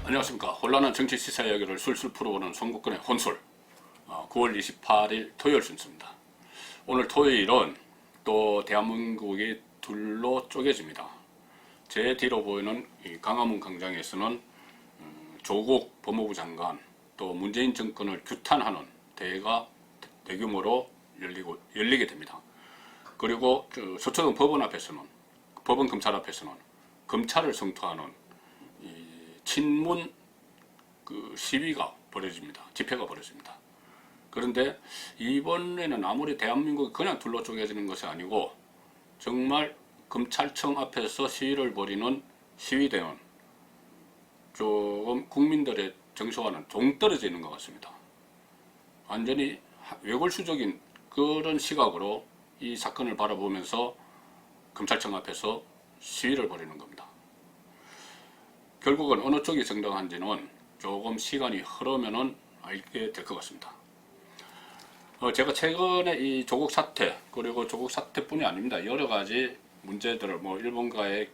안녕하십니까. 혼란한 정치 시사 이야기를 술술 풀어보는 송국근의 혼술. 9월 28일 토요일 순서입니다. 오늘 토요일은 또 대한민국이 둘로 쪼개집니다. 제 뒤로 보이는 이 광화문 광장에서는 조국 법무부 장관 또 문재인 정권을 규탄하는 대회가 대규모로 열리게 됩니다. 그리고 서초동 법원 앞에서는, 법원 검찰 앞에서는 검찰을 성토하는 친문 시위가 벌어집니다. 집회가 벌어집니다. 그런데 이번에는 아무리 대한민국이 그냥 둘로 쪼개지는 것이 아니고 정말 검찰청 앞에서 시위를 벌이는 시위대는 조금 국민들의 정서와는 동떨어져 있는 것 같습니다. 완전히 외골수적인 그런 시각으로 이 사건을 바라보면서 검찰청 앞에서 시위를 벌이는 겁니다. 결국은 어느 쪽이 정당한지는 조금 시간이 흐르면은 알게 될 것 같습니다. 제가 최근에 이 조국 사태, 그리고 조국 사태뿐이 아닙니다. 여러 가지 문제들을 일본과의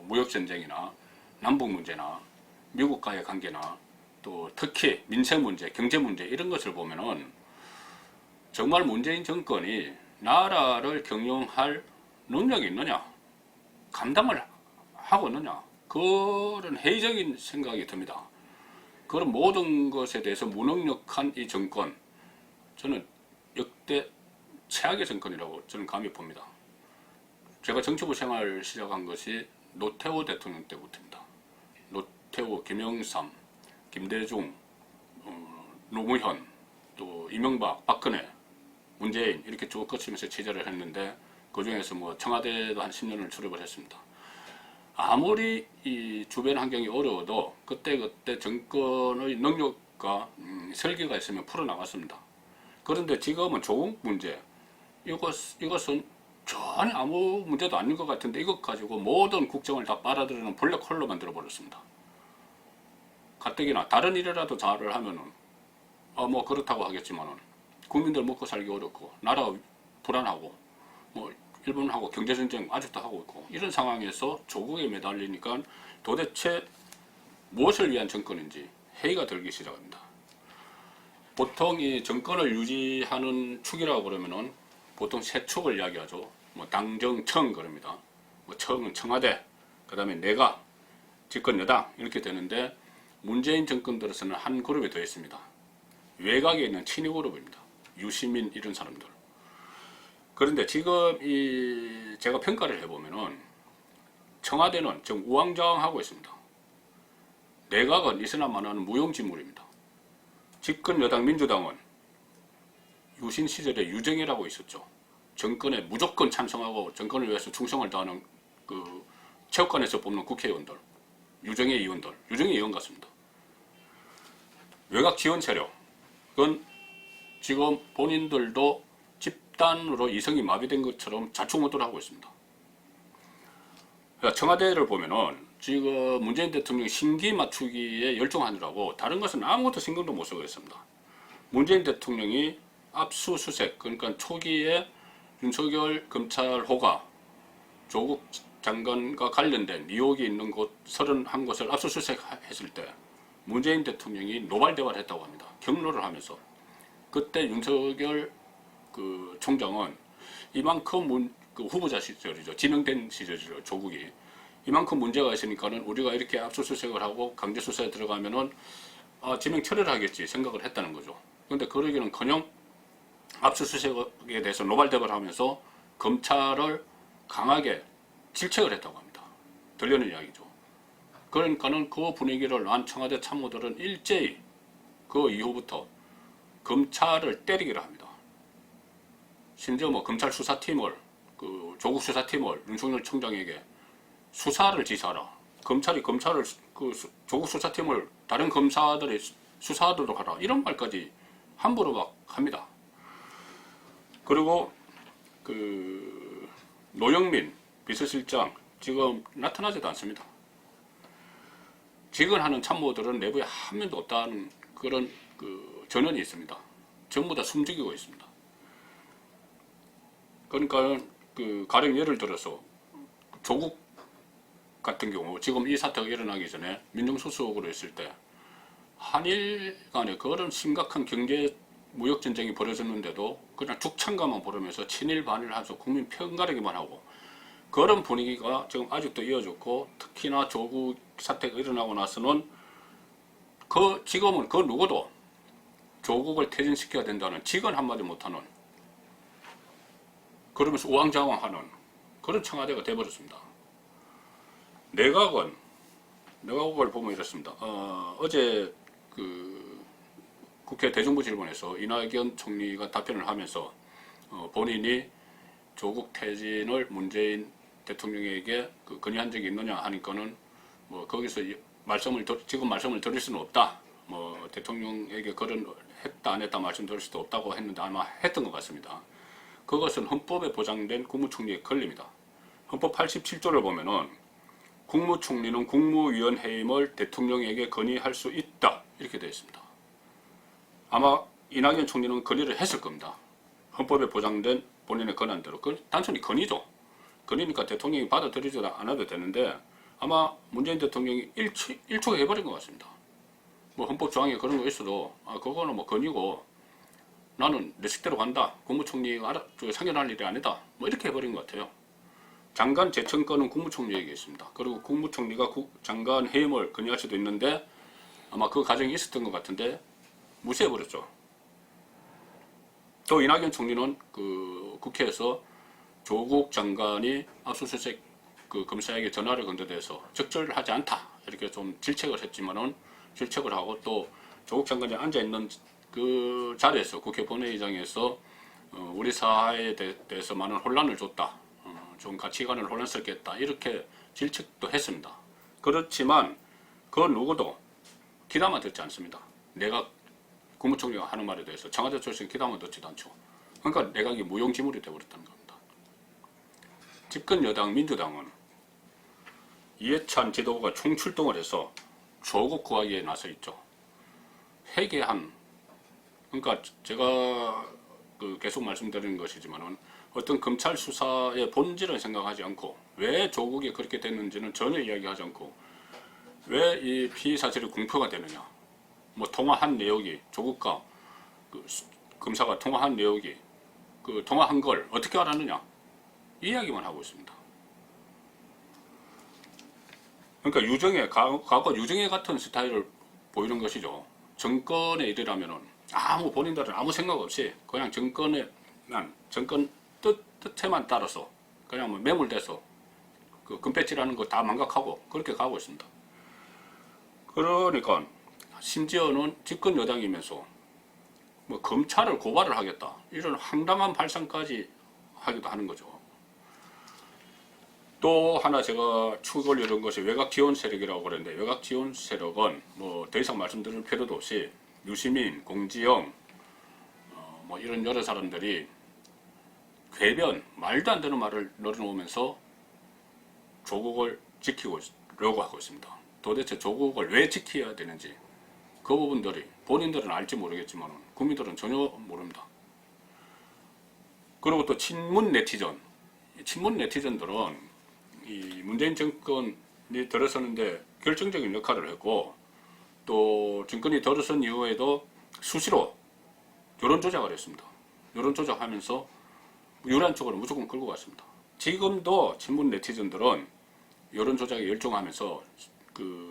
무역 전쟁이나 남북 문제나 미국과의 관계나 또 특히 민생 문제, 경제 문제 이런 것을 보면은 정말 문재인 정권이 나라를 경영할 능력이 있느냐, 감당을 하고 있느냐, 그런 회의적인 생각이 듭니다. 그런 모든 것에 대해서 무능력한 이 정권, 저는 역대 최악의 정권이라고 저는 감히 봅니다. 제가 정치부 생활을 시작한 것이 노태우 대통령 때부터입니다. 노태우, 김영삼, 김대중, 노무현, 또 이명박, 박근혜, 문재인 이렇게 쭉 거치면서 취재를 했는데 그 중에서 청와대도 한 10년을 출입을 했습니다. 아무리 이 주변 환경이 어려워도 그때그때 정권의 능력과 설계가 있으면 풀어나갔습니다. 그런데 지금은 조국 문제, 이것은 전혀 아무 문제도 아닌 것 같은데 이것 가지고 모든 국정을 다 빨아들이는 블랙홀로 만들어버렸습니다. 가뜩이나 다른 일이라도 잘을 하면은 그렇다고 하겠지만은 국민들 먹고 살기 어렵고 나라가 불안하고 일본하고 경제전쟁 아직도 하고 있고 이런 상황에서 조국에 매달리니까 도대체 무엇을 위한 정권인지 회의가 들기 시작합니다. 보통 이 정권을 유지하는 축이라고 그러면은 보통 세 축을 이야기하죠. 당정청 그럽니다. 청은 청와대, 그 다음에 내각, 집권 여당 이렇게 되는데 문재인 정권 들어서는 한 그룹이 더 있습니다. 외곽에 있는 친위 그룹입니다. 유시민 이런 사람들. 그런데 지금 제가 평가를 해보면은 청와대는 지금 우왕좌왕하고 있습니다. 내각은 있으나마나는 무용지물입니다. 집권 여당 민주당은 유신 시절에 유정이라고 있었죠. 정권에 무조건 찬성하고 정권을 위해서 충성을 다하는 그 체육관에서 뽑는 국회의원들, 유정의 의원 같습니다. 외곽 지원 세력, 그건 지금 본인들도 집단으로 이성이 마비된 것처럼 자충우돌 하고 있습니다. 그러니까 청와대를 보면은 지금 문재인 대통령 심기 맞추기에 열중하느라고 다른 것은 아무것도 신경도 못 쓰고 있습니다. 문재인 대통령이 압수수색, 그러니까 초기에 윤석열 검찰호가 조국 장관과 관련된 의혹이 있는 곳 31곳을 압수수색했을 때 문재인 대통령이 노발대발을 했다고 합니다. 경로를 하면서. 그때 윤석열 총장은 이만큼 후보자 시절이죠. 진행된 시절이죠. 조국이. 이만큼 문제가 있으니까는 우리가 이렇게 압수수색을 하고 강제수사에 들어가면은 진행 처리를 하겠지 생각을 했다는 거죠. 그런데 그러기는커녕 압수수색에 대해서 노발대발하면서 검찰을 강하게 질책을 했다고 합니다. 들리는 이야기죠. 그러니까는 그 분위기를 난 청와대 참모들은 일제히 그 이후부터 검찰을 때리기를 합니다. 심지어 검찰 수사팀을 조국 수사팀을 윤석열 총장에게 수사를 지시하라. 검찰이 조국 수사팀을 다른 검사들이 수사하도록 하라. 이런 말까지 함부로 막 합니다. 그리고 노영민 비서실장 지금 나타나지도 않습니다. 직원하는 참모들은 내부에 한 명도 없다는 그런 전언이 있습니다. 전부 다 숨죽이고 있습니다. 그러니까 가령 예를 들어서 조국 같은 경우 지금 이 사태가 일어나기 전에 민정수석으로 있을 때 한일 간에 그런 심각한 경제 무역 전쟁이 벌어졌는데도 그냥 죽창가만 부르면서 친일 반일하면서 국민 편가르기만 하고 그런 분위기가 지금 아직도 이어졌고, 특히나 조국 사태가 일어나고 나서는 지금은 그 누구도 조국을 퇴진시켜야 된다는 직언 한마디 못하는, 그러면서 우왕좌왕하는 그런 청와대가 돼버렸습니다. 내각을 보면 이렇습니다. 어제 국회 대정부질문에서 이낙연 총리가 답변을 하면서 본인이 조국 퇴진을 문재인 대통령에게 건의한 적이 있느냐 하니까는 뭐 거기서 지금 말씀을 드릴 수는 없다. 뭐 대통령에게 그런 했다 안 했다 말씀드릴 수도 없다고 했는데 아마 했던 것 같습니다. 그것은 헌법에 보장된 국무총리의 권리입니다. 헌법 87조를 보면은 국무총리는 국무위원 해임을 대통령에게 건의할 수 있다 이렇게 되어 있습니다. 아마 이낙연 총리는 건의를 했을 겁니다. 헌법에 보장된 본인의 권한대로. 단순히 건의죠. 건의니까 대통령이 받아들이지 않아도 되는데 아마 문재인 대통령이 일촉 해버린 것 같습니다. 뭐 헌법 조항에 그런 거 있어도 그거는 뭐 건의고 나는 내 식대로 간다. 국무총리가 상견할 일이 아니다. 뭐 이렇게 해버린 것 같아요. 장관 재청권은 국무총리에게 있습니다. 그리고 국무총리가 장관 해임을 건의할 수도 있는데 아마 그 과정이 있었던 것 같은데 무시해버렸죠. 또 이낙연 총리는 국회에서 조국 장관이 압수수색 검사에게 전화를 건네대서 적절하지 않다 이렇게 좀 질책을 했지만은 질책을 하고 또 조국 장관이 앉아있는 그 자리에서 국회 본회의장에서 우리 사회에 대해서 많은 혼란을 줬다. 좀 가치관을 혼란스럽게 했다. 이렇게 질책도 했습니다. 그렇지만 그 누구도 귀담아 듣지 않습니다. 내가 국무총리가 하는 말에 대해서 청와대 출신 귀담아 듣지도 않죠. 그러니까 내각이 무용지물이 되어버렸다는 겁니다. 집권 여당 민주당은 이해찬 지도부가 총출동을 해서 조국 구하기에 나서 있죠. 회개한, 그러니까 제가 계속 말씀드리는 것이지만은 어떤 검찰 수사의 본질을 생각하지 않고 왜 조국이 그렇게 됐는지는 전혀 이야기하지 않고 왜 이 피의 사실이 공표가 되느냐, 뭐 통화한 내역이 조국과 검사가 통화한 내역이 통화한 걸 어떻게 알았느냐 이 이야기만 하고 있습니다. 그러니까 과거 유정의 같은 스타일을 보이는 것이죠. 정권의 일이라면은 본인들은 아무 생각 없이 그냥 정권 뜻에만 따라서 그냥 뭐 매몰돼서 금배지라는 거 다 망각하고 그렇게 가고 있습니다. 그러니까 심지어는 집권 여당이면서 뭐 검찰을 고발을 하겠다 이런 황당한 발상까지 하기도 하는 거죠. 또 하나 제가 축을 이룬 것이 외곽 지원 세력이라고 그랬는데, 외곽 지원 세력은 뭐 더 이상 말씀드릴 필요도 없이 유시민, 공지영 뭐 이런 여러 사람들이 궤변, 말도 안 되는 말을 늘어놓으면서 조국을 지키려고 하고 있습니다. 도대체 조국을 왜 지켜야 되는지 그 부분들이 본인들은 알지 모르겠지만 국민들은 전혀 모릅니다. 그리고 또 친문 네티즌들은 이 문재인 정권이 들어서는데 결정적인 역할을 했고, 또 정권이 들어선 이후에도 수시로 여론조작을 했습니다. 여론조작하면서 유리한 쪽으로 무조건 끌고 갔습니다. 지금도 친문 네티즌들은 여론조작에 열중하면서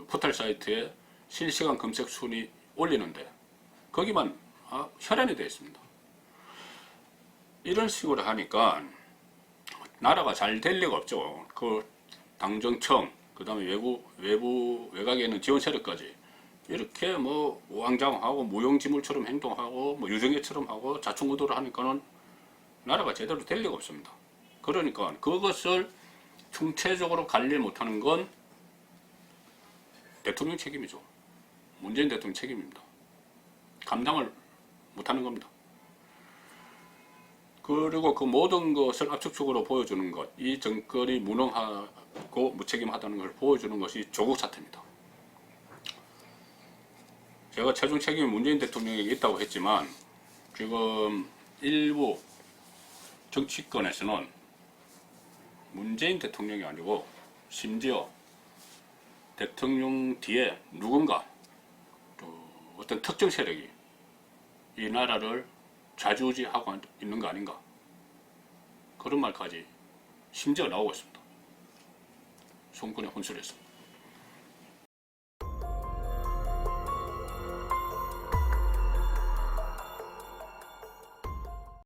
포털 사이트에 실시간 검색 순위 올리는데 거기만 혈안이 되어 있습니다. 이런 식으로 하니까 나라가 잘 될 리가 없죠. 당정청, 그 다음에 외곽에 있는 지원 세력까지 이렇게 뭐 우왕좌왕하고 무용지물처럼 행동하고 뭐 유정회처럼 하고 자충우돌을 하니까는 나라가 제대로 될 리가 없습니다. 그러니까 그것을 총체적으로 관리 못하는 건 대통령 책임이죠. 문재인 대통령 책임입니다. 감당을 못하는 겁니다. 그리고 그 모든 것을 압축적으로 보여주는 것, 이 정권이 무능하고 무책임하다는 걸 보여주는 것이 조국 사태입니다. 제가 최종 책임이 문재인 대통령에게 있다고 했지만 지금 일부 정치권에서는 문재인 대통령이 아니고 심지어 대통령 뒤에 누군가 또 어떤 특정 세력이 이 나라를 좌지우지하고 있는 거 아닌가, 그런 말까지 심지어 나오고 있습니다. 송군의 혼술이었습니다.